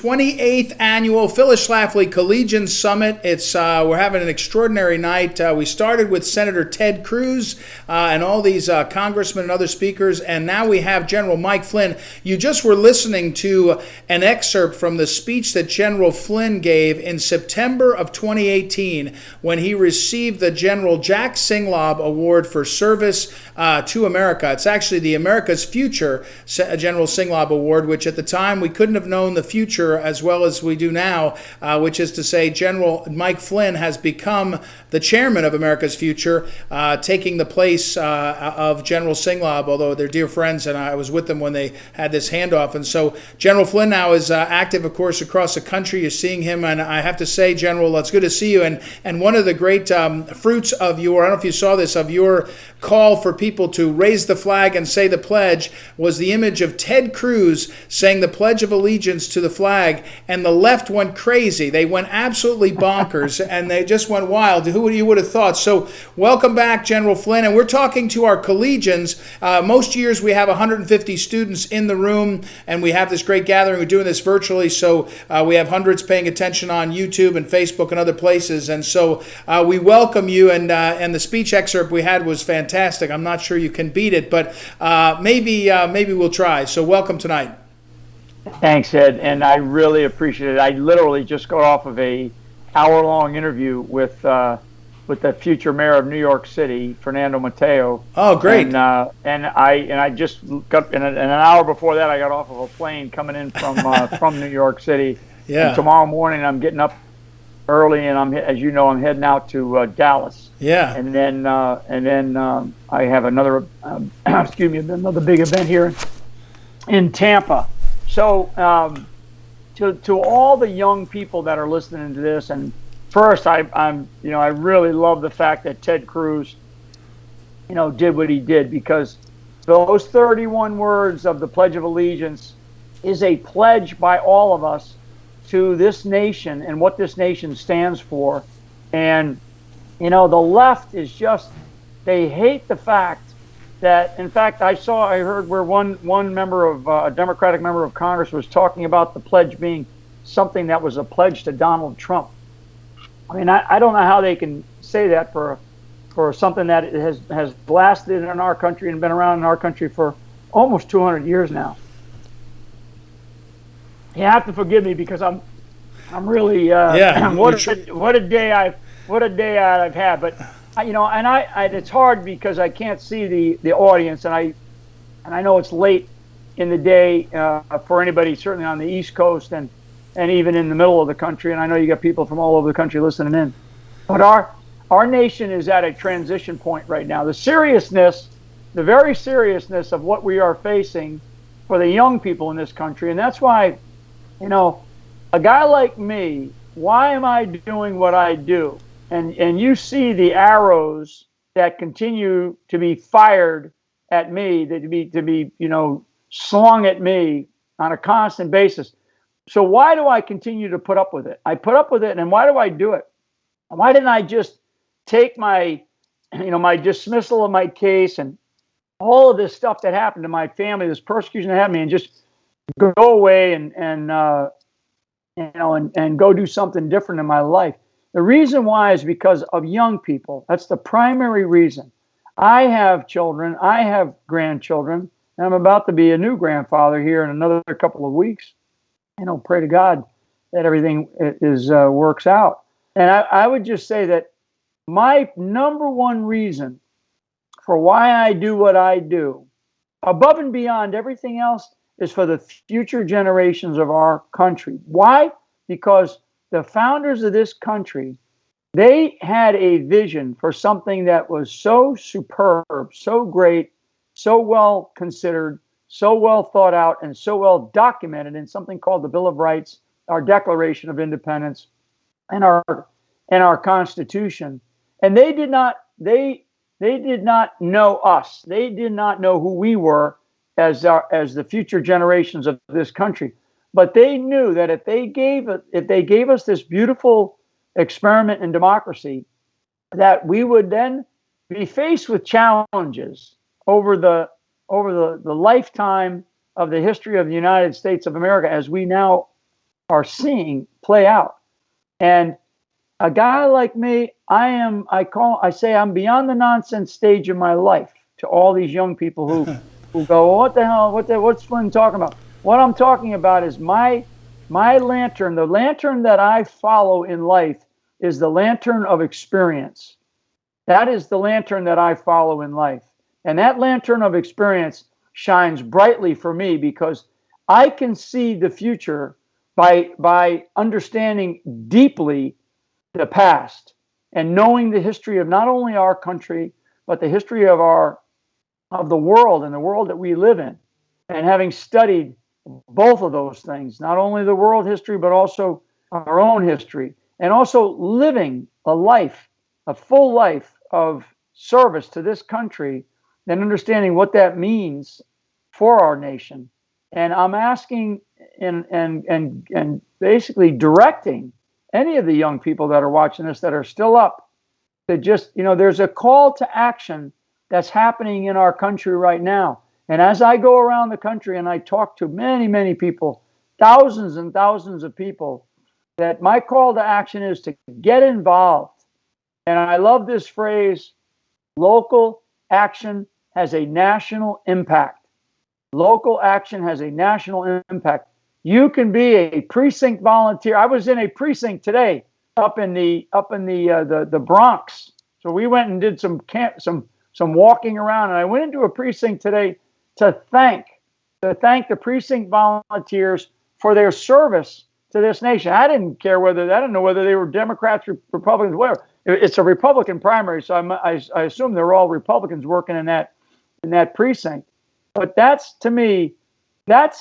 28th annual Phyllis Schlafly Collegians Summit. We're having an extraordinary night. We started with Senator Ted Cruz and all these congressmen and other speakers, and now we have General Mike Flynn. You just were listening to an excerpt from the speech that General Flynn gave in September of 2018 when he received the General Jack Singlaub Award for Service to America. It's actually the America's Future General Singlaub Award, which at the time we couldn't have known the future as well as we do now, which is to say General Mike Flynn has become the chairman of America's Future, taking the place of General Singlaub, although they're dear friends, and I was with them when they had this handoff. And so General Flynn now is active, of course, across the country. You're seeing him, and I have to say, General, it's good to see you. And one of the great fruits of your, I don't know if you saw this, of your call for people to raise the flag and say the pledge was the image of Ted Cruz saying the Pledge of Allegiance to the flag, and the left went crazy. They went absolutely bonkers, and they just went wild. Who you would have thought? So welcome back, General Flynn, and we're talking to our collegians. Most years we have 150 students in the room, and we have this great gathering. We're doing this virtually, so we have hundreds paying attention on YouTube and Facebook and other places, and so we welcome you, and the speech excerpt we had was fantastic. I'm not sure you can beat it, but maybe we'll try. So welcome tonight. Thanks, Ed, and I really appreciate it. I literally just got off of a hour-long interview with the future mayor of New York City, Fernando Mateo. Oh, great! And I just got in an hour before that, I got off of a plane coming in from New York City. Yeah. And tomorrow morning, I'm getting up early, and as you know, I'm heading out to Dallas. Yeah. And then I have another another big event here in Tampa. So to all the young people that are listening to this, and first I really love the fact that Ted Cruz, did what he did, because those 31 words of the Pledge of Allegiance is a pledge by all of us to this nation and what this nation stands for. And the left is just, they hate the fact that, in fact, I heard where one member of a Democratic member of Congress was talking about the pledge being something that was a pledge to Donald Trump. I mean, I don't know how they can say that for something that has lasted in our country and been around in our country for almost 200 years now. You have to forgive me because I'm really what a day I've had, but. It's hard because I can't see the audience, and I know it's late in the day for anybody, certainly on the East Coast and even in the middle of the country. And I know you got people from all over the country listening in. But our nation is at a transition point right now. The very seriousness of what we are facing for the young people in this country, and that's why, a guy like me, why am I doing what I do? And you see the arrows that continue to be fired at me, to be slung at me on a constant basis. So why do I continue to put up with it? I put up with it, and why do I do it? Why didn't I just take my dismissal of my case and all of this stuff that happened to my family, this persecution that happened to me, and just go away and go do something different in my life? The reason why is because of young people. That's the primary reason. I have children, I have grandchildren, and I'm about to be a new grandfather here in another couple of weeks. Pray to God that everything works out. And I would just say that my number one reason for why I do what I do, above and beyond everything else, is for the future generations of our country. Why? Because the founders of this country, they had a vision for something that was so superb, so great, so well considered, so well thought out, and so well documented in something called the Bill of Rights, our Declaration of Independence, and our Constitution. And they did not know us. They did not know who we were as the future generations of this country. But they knew that if they gave us this beautiful experiment in democracy, that we would then be faced with challenges over the lifetime of the history of the United States of America as we now are seeing play out. And a guy like me, I say I'm beyond the nonsense stage of my life to all these young people who go, well, what the hell, what's Flynn talking about? What I'm talking about is my lantern, the lantern that I follow in life is the lantern of experience. That is the lantern that I follow in life. And that lantern of experience shines brightly for me because I can see the future by understanding deeply the past and knowing the history of not only our country, but the history of the world and the world that we live in. And having studied both of those things, not only the world history, but also our own history, and also living a full life of service to this country, and understanding what that means for our nation. And I'm asking and basically directing any of the young people that are watching this that are still up to just, there's a call to action that's happening in our country right now. And as I go around the country and I talk to many, many people, thousands and thousands of people, that my call to action is to get involved. And I love this phrase, local action has a national impact. Local action has a national impact. You can be a precinct volunteer. I was in a precinct today up in the Bronx. So we went and did some walking around, and I went into a precinct today to thank the precinct volunteers for their service to this nation. I didn't know whether they were Democrats or Republicans, whatever. It's a Republican primary, so I assume they're all Republicans working in that precinct. But that's, to me, that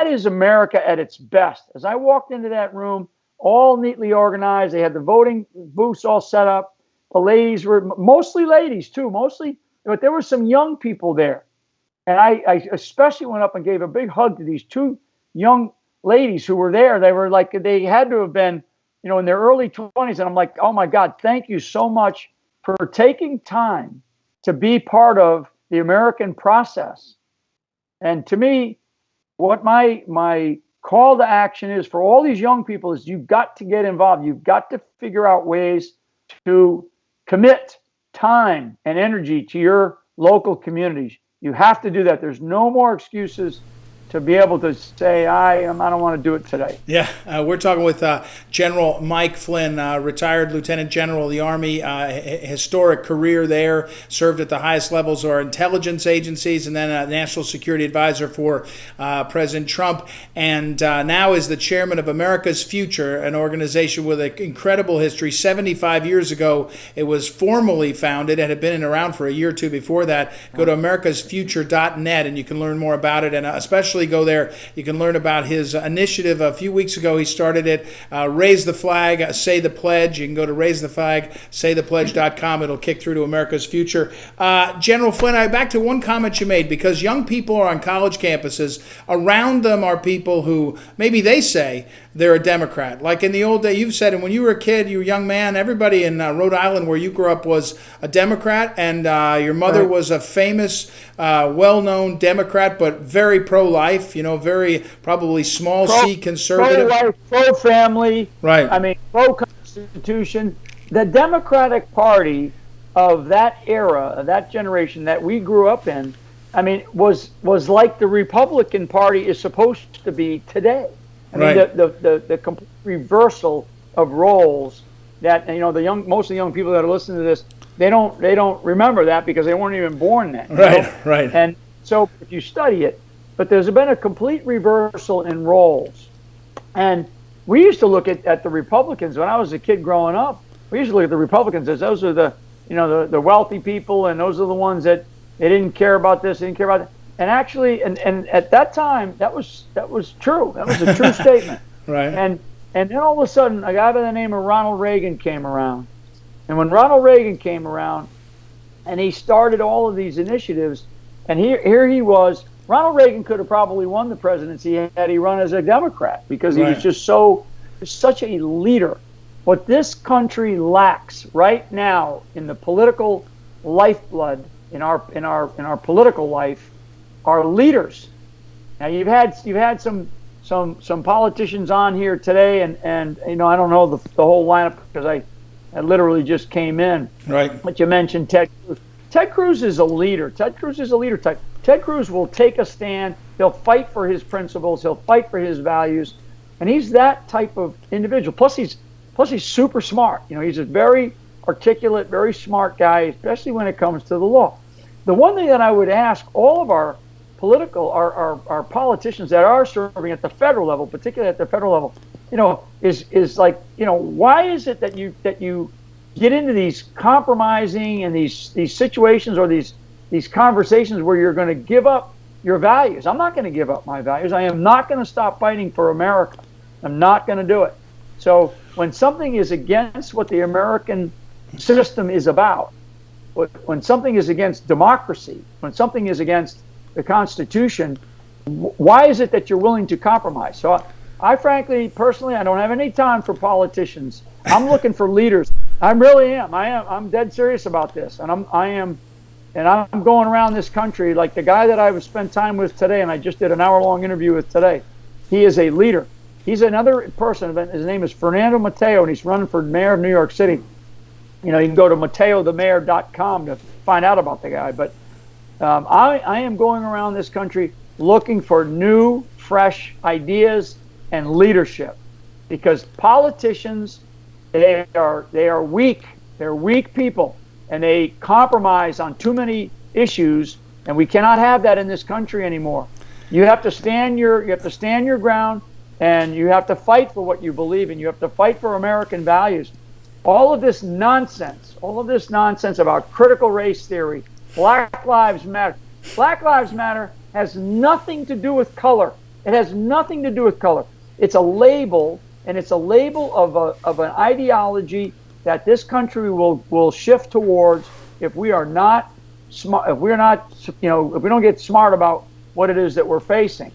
is America at its best. As I walked into that room, all neatly organized, they had the voting booths all set up. The ladies were mostly ladies too, but there were some young people there. And I especially went up and gave a big hug to these two young ladies who were there. They were like, they had to have been, in their early 20s. And I'm like, oh my God, thank you so much for taking time to be part of the American process. And to me, what my call to action is for all these young people is you've got to get involved. You've got to figure out ways to commit time and energy to your local communities. You have to do that. There's no more excuses to be able to say, I don't want to do it today. Yeah, we're talking with General Mike Flynn, retired Lieutenant General of the Army, historic career there, served at the highest levels of our intelligence agencies, and then a national security advisor for President Trump, and now is the chairman of America's Future, an organization with an incredible history. 75 years ago, it was formally founded and had been around for a year or two before that. Go to americasfuture.net and you can learn more about it, and especially go there. You can learn about his initiative. A few weeks ago, he started it. Raise the Flag, Say the Pledge. You can go to raisetheflag.saythepledge.com. It'll kick through to America's Future. General Flynn, back to one comment you made, because young people are on college campuses. Around them are people who maybe they say they're a Democrat. Like in the old day, you've said, and when you were a kid, you were a young man, everybody in Rhode Island where you grew up was a Democrat, and your mother was a famous, well-known Democrat, but very pro-life, very probably small C conservative. Pro-life, pro-family, right. Pro-Constitution. The Democratic Party of that era, of that generation that we grew up in, was like the Republican Party is supposed to be today. The complete reversal of roles that, most of the young people that are listening to this, they don't remember that because they weren't even born then. Right. And so if you study it, but there's been a complete reversal in roles. And we used to look at the Republicans when I was a kid growing up. We used to look at the Republicans as those are the wealthy people, and those are the ones that they didn't care about this, they didn't care about that. And actually, and at that time, that was true. That was a true statement. Right. And then all of a sudden, a guy by the name of Ronald Reagan came around. And when Ronald Reagan came around, and he started all of these initiatives, and here he was. Ronald Reagan could have probably won the presidency had he run as a Democrat, because he was just such a leader. What this country lacks right now in the political lifeblood, in our political life, are leaders. Now you've had some some politicians on here today, and I don't know the whole lineup because I literally just came in. Right. But you mentioned Ted Cruz. Ted Cruz is a leader. Ted Cruz is a leader type. Ted Cruz will take a stand. He'll fight for his principles. He'll fight for his values, and he's that type of individual. Plus, he's super smart. He's a very articulate, very smart guy, especially when it comes to the law. The one thing that I would ask all of our politicians that are serving at the federal level, particularly at the federal level, is like, why is it that you get into these compromising and these situations or these conversations where you're going to give up your values? I'm not going to give up my values. I am not going to stop fighting for America. I'm not going to do it. So when something is against what the American system is about, when something is against democracy, when something is against the Constitution, why is it that you're willing to compromise? So I frankly, personally, I don't have any time for politicians. I'm looking for leaders. I really am. I'm dead serious about this, and I'm going around this country like the guy that I spent time with today, and I just did an hour-long interview with today. He is a leader. He's another person. His name is Fernando Mateo, and he's running for mayor of New York City. You can go to MateoTheMayor.com to find out about the guy. But I am going around this country looking for new, fresh ideas and leadership, because politicians, they are weak. They're weak people, and they compromise on too many issues, and we cannot have that in this country anymore. You have to stand your ground, and you have to fight for what you believe in. You have to fight for American values. All of this nonsense about critical race theory, Black Lives Matter. Black Lives Matter has nothing to do with color. It has nothing to do with color. It's a label, and it's a label of an ideology that this country will shift towards if we are not smart. If we don't get smart about what it is that we're facing.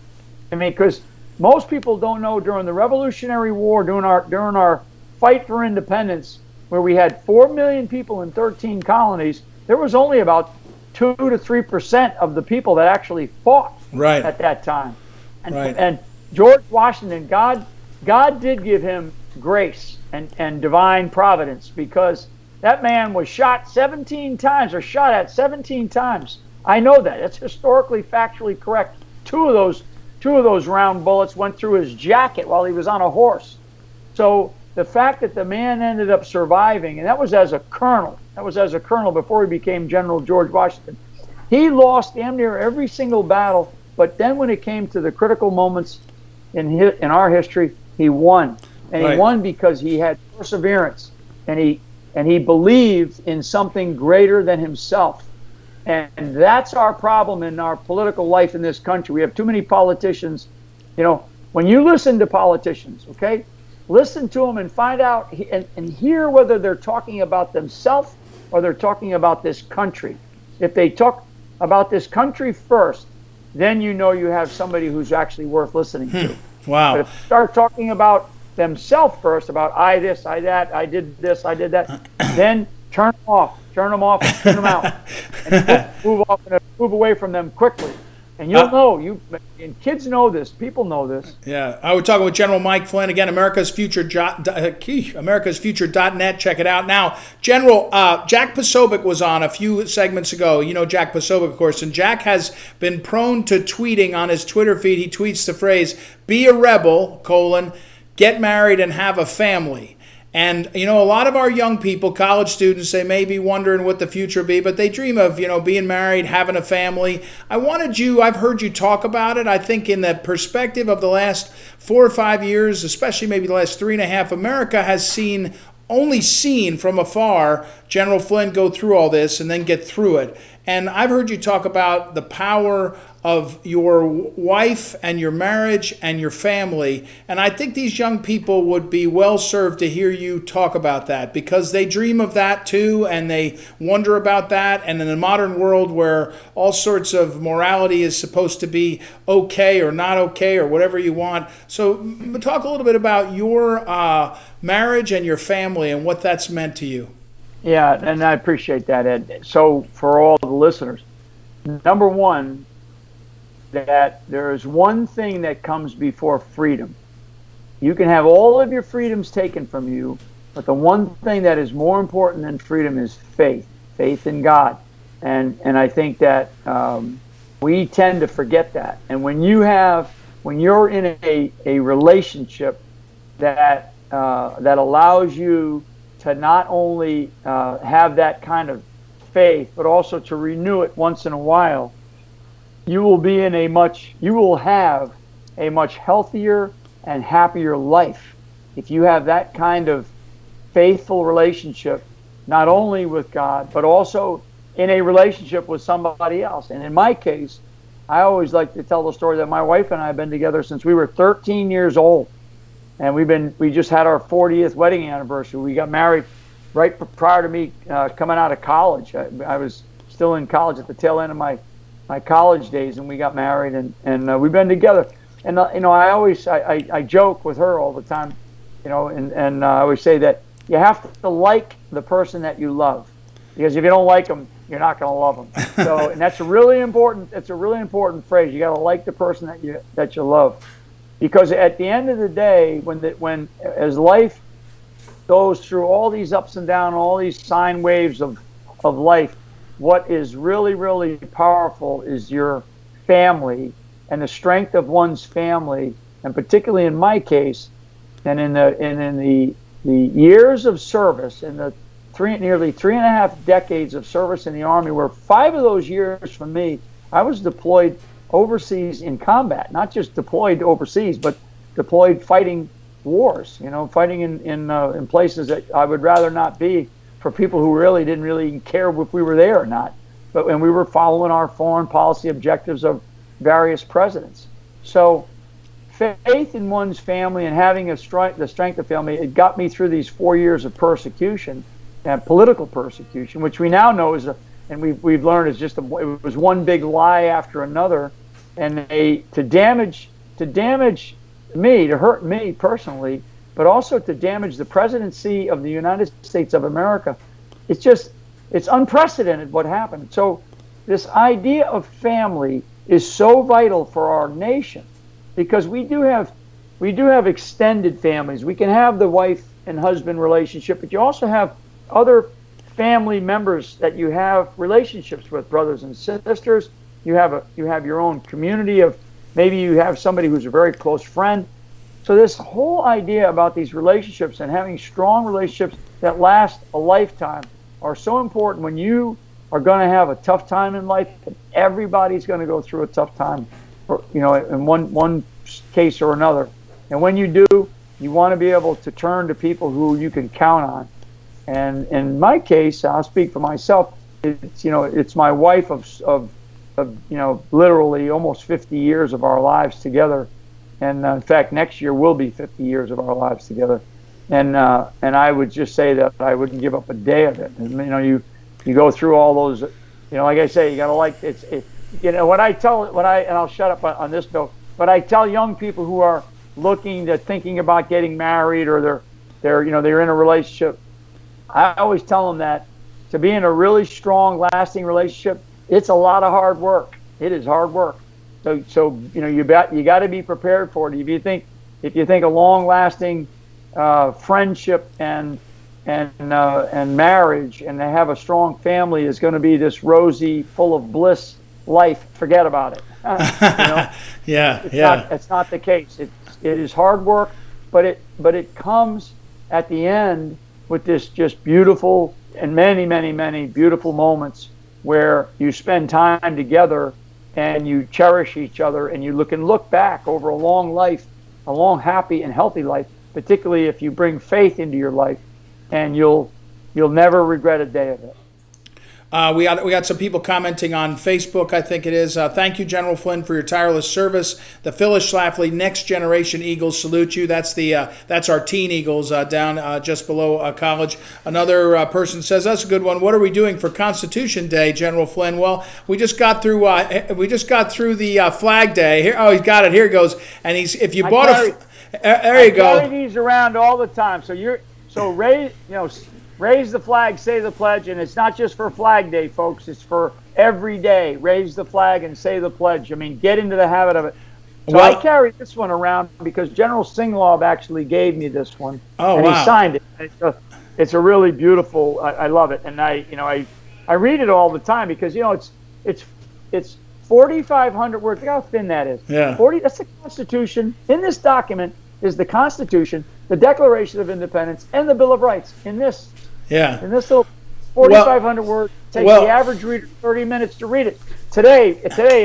I mean, because most people don't know, during the Revolutionary War, during our fight for independence, where we had 4 million people in 13 colonies, there was only about 2 to 3% of the people that actually fought at that time. And George Washington, God did give him grace and divine providence, because that man was shot 17 times, or shot at 17 times. I know that. It's historically, factually correct. Two of those round bullets went through his jacket while he was on a horse. So the fact that the man ended up surviving, and that was as a colonel before he became General George Washington. He lost damn near every single battle, but then when it came to the critical moments in our history, he won. And he won because he had perseverance, and he believed in something greater than himself. And that's our problem in our political life in this country. We have too many politicians. When you listen to politicians, okay, listen to them and find out and hear whether they're talking about themselves or they're talking about this country. If they talk about this country first, then you have somebody who's actually worth listening to. Wow. But if they start talking about themselves first, about I this, I that, I did this, I did that, then turn them off and tune them out, and move away from them quickly. And you'll know, and kids know this, people know this. Yeah, I was talking with General Mike Flynn, again, AmericasFuture.net. Check it out. Now, General, Jack Posobiec was on a few segments ago. You know Jack Posobiec, of course, and Jack has been prone to tweeting on his Twitter feed. He tweets the phrase, "Be a rebel, get married and have a family." And, a lot of our young people, college students, they may be wondering what the future will be, but they dream of, being married, having a family. I've heard you talk about it. I think in the perspective of the last 4 or 5 years, especially maybe the last 3.5, America has only seen from afar General Flynn go through all this and then get through it. And I've heard you talk about the power of your wife and your marriage and your family. And I think these young people would be well served to hear you talk about that, because they dream of that too, and they wonder about that. And in a modern world where all sorts of morality is supposed to be okay or not okay or whatever you want. So talk a little bit about your marriage and your family and what that's meant to you. Yeah, and I appreciate that, Ed. So for all the listeners, number one, that there is one thing that comes before freedom. You can have all of your freedoms taken from you, but the one thing that is more important than freedom is faith in God. And I think that we tend to forget that. And when you're in a relationship that allows you to not only have that kind of faith, but also to renew it once in a while, you will have a much healthier and happier life if you have that kind of faithful relationship, not only with God, but also in a relationship with somebody else. And in my case, I always like to tell the story that my wife and I have been together since we were 13 years old. And we just had our 40th wedding anniversary. We got married right prior to me coming out of college. I was still in college at the tail end of my college days, and we got married, and we've been together. And I joke with her all the time, and I always say that you have to like the person that you love, because if you don't like them, you're not going to love them. So, and that's a really important phrase. You got to like the person that you love, because at the end of the day, when as life goes through all these ups and downs, all these sine waves of life, what is really, really powerful is your family and the strength of one's family, and particularly in my case, and in the years of service, in the nearly 3.5 decades of service in the Army, where 5 of those years for me, I was deployed overseas in combat, not just deployed overseas, but deployed fighting wars, fighting in places that I would rather not be, for people who really didn't really care if we were there or not. But when we were following our foreign policy objectives of various presidents. So faith in one's family and having the strength of family, it got me through these 4 years of persecution and political persecution, which we now know and we've learned is it was one big lie after another, and to damage me, to hurt me personally, but also to damage the presidency of the United States of America. It's unprecedented what happened. So this idea of family is so vital for our nation, because we do have extended families. We can have the wife and husband relationship, but you also have other family members that you have relationships with, brothers and sisters. You have your own community of, maybe you have somebody who's a very close friend. So this whole idea about these relationships and having strong relationships that last a lifetime are so important when you are going to have a tough time in life. And everybody's going to go through a tough time, in one case or another. And when you do, you want to be able to turn to people who you can count on. And in my case, I'll speak for myself. It's my wife of literally almost 50 years of our lives together. And in fact, next year will be 50 years of our lives together. And I would just say that I wouldn't give up a day of it. And, you go through all those, like I say, you got to like it. And I'll shut up on this note. But I tell young people who are thinking about getting married, or they're in a relationship, I always tell them that to be in a really strong, lasting relationship, it's a lot of hard work. It is hard work. So you got to be prepared for it. If you think a long-lasting friendship and marriage, and to have a strong family is going to be this rosy, full of bliss life, forget about it. It's not the case. It is hard work, but it comes at the end with this just beautiful and many, many, many beautiful moments where you spend time together and you cherish each other, and you can look back over a long life, a long, happy and healthy life, particularly if you bring faith into your life, and you'll never regret a day of it. We got some people commenting on Facebook, I think it is. Thank you, General Flynn, for your tireless service. The Phyllis Schlafly Next Generation Eagles salute you. That's our teen Eagles down just below college. Another person says, that's a good one. What are we doing for Constitution Day, General Flynn? Well, we just got through the Flag Day. Here, he's got it. Here it goes. And there you go. I carry these around all the time. So Ray, raise the flag, say the pledge, and it's not just for Flag Day, folks. It's for every day. Raise the flag and say the pledge. I mean, get into the habit of it. So I carry this one around because General Singlov actually gave me this one, and he signed it. It's a really beautiful. I love it, and I read it all the time because it's 4,500 words. Look how thin that is. Yeah. 40. That's the Constitution. In this document is the Constitution, the Declaration of Independence, and the Bill of Rights. In this little 4,500 words, takes the average reader 30 minutes to read it. Today,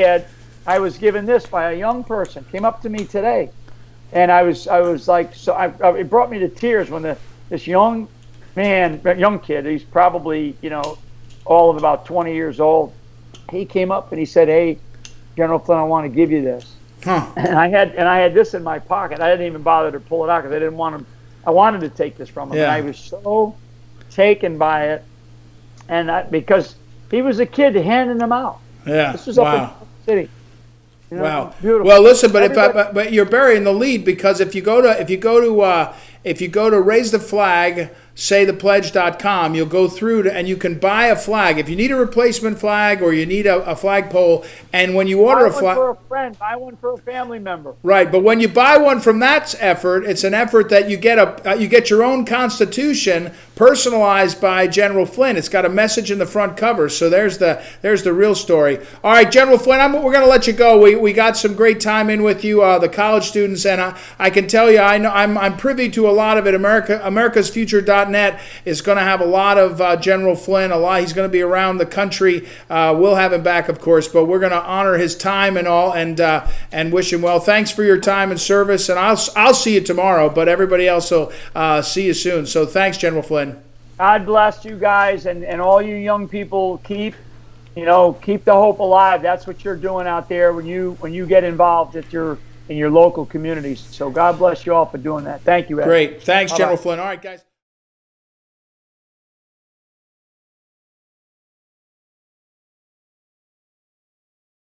Ed, I was given this by a young person. Came up to me today, and I was like, it brought me to tears when this young kid, he's probably all of about 20 years old. He came up and he said, "Hey, General Flynn, I want to give you this." Huh. And I had this in my pocket. I didn't even bother to pull it out because I didn't want him. I wanted to take this from him, and I was so taken by it, and because he was a kid handing them out. Yeah. This was up in the city. Wow. Beautiful. Well, listen, but you're burying the lead because if you go to raise the flag, saythepledge.com, you'll go through and you can buy a flag. If you need a replacement flag or you need a flagpole, and when you order a flag, buy one for a friend, buy one for a family member. Right, but when you buy one from that effort, it's an effort that you get your own Constitution personalized by General Flynn. It's got a message in the front cover, so there's the real story. All right, General Flynn, we're going to let you go. We got some great time in with you, the college students, and I can tell you, I know I'm privy to a lot of it. AmericasFuture.net is going to have a lot of General Flynn. He's going to be around the country. We'll have him back, of course, but we're going to honor his time and all, and wish him well. Thanks for your time and service, and I'll see you tomorrow. But everybody else will see you soon. So thanks, General Flynn. God bless you guys, and all you young people. Keep the hope alive. That's what you're doing out there when you get involved in your local communities. So God bless you all for doing that. Thank you, Ed. Great. Thanks, Bye-bye. General Flynn. All right, guys.